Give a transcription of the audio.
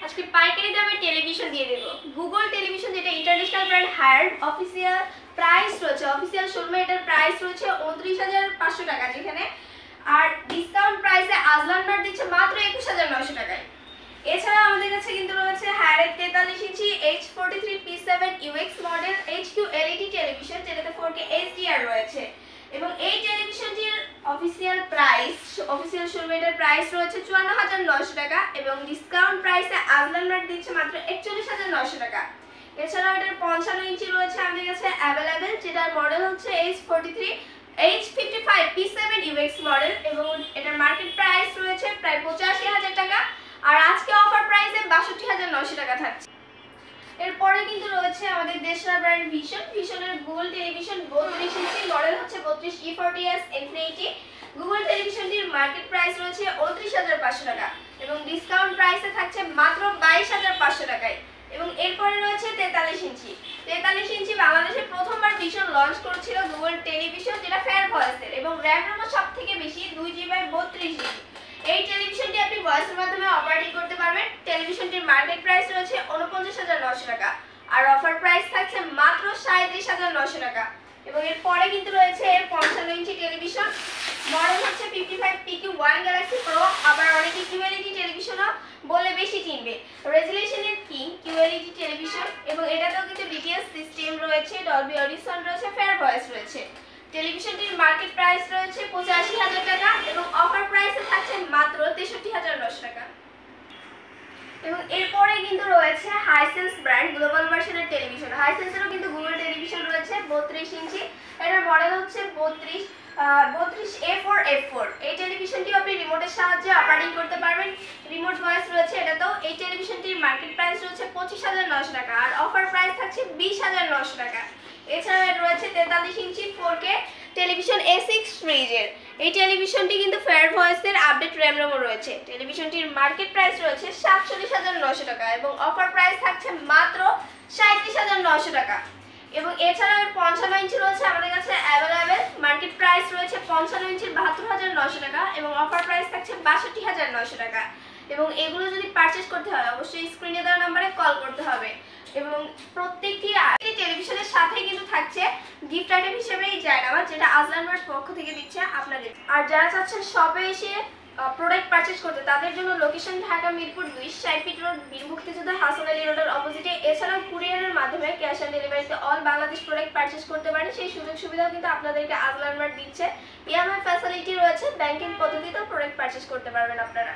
আজকে পাইকারি দামে টেলিভিশন দিয়ে দেবো। গুগল টেলিভিশন, যেটা international brand higher, official price রয়েছে, অফিসিয়াল শোরুমে এটার প্রাইস রয়েছে 29,500 টাকা, যেখানে আর ডিসকাউন্ট প্রাইসে আজলান মার্ট দিচ্ছে মাত্র 21,900 টাকায়। এছাড়া আমাদের কাছে কিন্তু রয়েছে হায়ারের 43 ইঞ্চি H43P7 UX model HQ LED television, যেটাতে 4K HDR রয়েছে, এবং এই টেলিভিশনটির অফিসিয়াল শোরুমে এটার প্রাইস রয়েছে 54,900 টাকা, এবং ডিসকাউন্ট প্রাইসে আজলান মার্ট দিচ্ছে মাত্র 41,900 টাকা। এছাড়াও এটার 55 ইঞ্চি রয়েছে আমাদের কাছে অ্যাভেলেবেল, যেটার মডেল হচ্ছে H55P7 UX মডেল, এবং এটার মার্কেট প্রাইস রয়েছে প্রায় 85,000 টাকা, আর আজকে অফার প্রাইসে 62,900 টাকা থাকছে। এরপরে কিন্তু রয়েছে আমাদের দেশরা ব্র্যান্ড ভিশনের গুগল টেলিভিশন 32 ইঞ্চি, মডেল হচ্ছে 32E40S Infinity। গুগল টেলিভিশনটির মার্কেট প্রাইস রয়েছে 29,500 টাকা, এবং ডিসকাউন্ট প্রাইসে থাকছে মাত্র 22,500 টাকায়। এবং এরপরে রয়েছে 43 ইঞ্চি বাংলাদেশে প্রথমবার ভিশন লঞ্চ করেছিল গুগল টেলিভিশন, যেটা ফেয়ার ভয়েসের, এবং র্যাম রোমও সবথেকে বেশি 2GB/32GB। এই টেলিভিশনটি আপনি ভয়েসের মাধ্যমে অপারেটিং করতে পারবেন। টেলিভিশনটির মার্কেট প্রাইস রয়েছে 49,900 টাকা, আর অফার প্রাইস থাকছে মাত্র 37,900 টাকা। এবং এরপরে কিন্তু রয়েছে 55 ইঞ্চি টেলিভিশন, মডেল হচ্ছে 55PQ1 Galaxy Pro, আবার অনেকে QLED টেলিভিশনও বলে বেশি চিনবে। রেজুলেশনের কিং QLED টেলিভিশন, এবং এটাতেও কিন্তু DTS সিস্টেম রয়েছে, ডলবি অডিশন রয়েছে, ফেয়ার ভয়েস রয়েছে। টেলিভিশনটির মার্কেট প্রাইস রয়েছে 85,000 টাকা, এবং অফার প্রাইসে থাকছে মাত্র 63,900 টাকা। এবং এরপরে কিন্তু রয়েছে হাইসেন্স ব্র্যান্ড গ্লোবাল ভার্সনের টেলিভিশন। হাইসেন্সেরও কিন্তু গুগল টেলিভিশন রয়েছে 32 ইঞ্চি, এটার মডেল হচ্ছে 32A4F4। এই টেলিভিশনটিও আপনি রিমোটের সাহায্যে অপারেটিং করতে পারবেন, রিমোট ভয়েস রয়েছে এটাতেও। এই টেলিভিশনটির মার্কেট প্রাইস রয়েছে 25,900 টাকা, আর অফার প্রাইস থাকছে 20,900 টাকা। এছাড়া রয়েছে 43 ইঞ্চি 4K টেলিভিশন A6 ফ্রিজের। এই টেলিভিশনটি কিন্তু ফেয়ার ভয়েসের আপডেট র্যাম রোমও রয়েছে। টেলিভিশনটির মার্কেট প্রাইস রয়েছে 47,900 টাকা, এবং অফার প্রাইস থাকছে মাত্র 37,900 টাকা। এবং এছাড়া 55 ইঞ্চি রয়েছে আমাদের কাছে অ্যাভেলেবেল, মার্কেট প্রাইস রয়েছে 55 ইঞ্চির 72,900 টাকা, এবং অফার প্রাইস থাকছে 62,900 টাকা। এবং এগুলো যদি পারচেজ করতে হয় অবশ্যই স্ক্রিনে দেওয়া নাম্বারে কল করতে হবে। এবং প্রত্যেকটি টেলিভিশনের সাথে কিন্তু থাকছে গিফট আইটেম হিসেবে এই জায়নামাজ, যেটা আজলান মার্ট পক্ষ থেকে দিচ্ছে আপনাদের। আর যারা চাচ্ছেন শপে এসে প্রোডাক্ট পারচেজ করতে, তাদের জন্য location Dhaka Mirpur 2, 60 fit road, বীর মুক্তিযোদ্ধা হাসান আলী রোডের অপোজিটে। এছাড়াও কুরিয়ারের মাধ্যমে ক্যাশ অন ডেলিভারিতে অল বাংলাদেশ প্রোডাক্ট পারচেজ করতে পারেন। সেই সুযোগ সুবিধাও কিন্তু আপনাদেরকে আজলান মার্ট দিচ্ছে। EMI ফ্যাসিলিটি রয়েছে, ব্যাংকিং পদ্ধতিতেও প্রোডাক্ট পারচেজ করতে পারবেন আপনারা।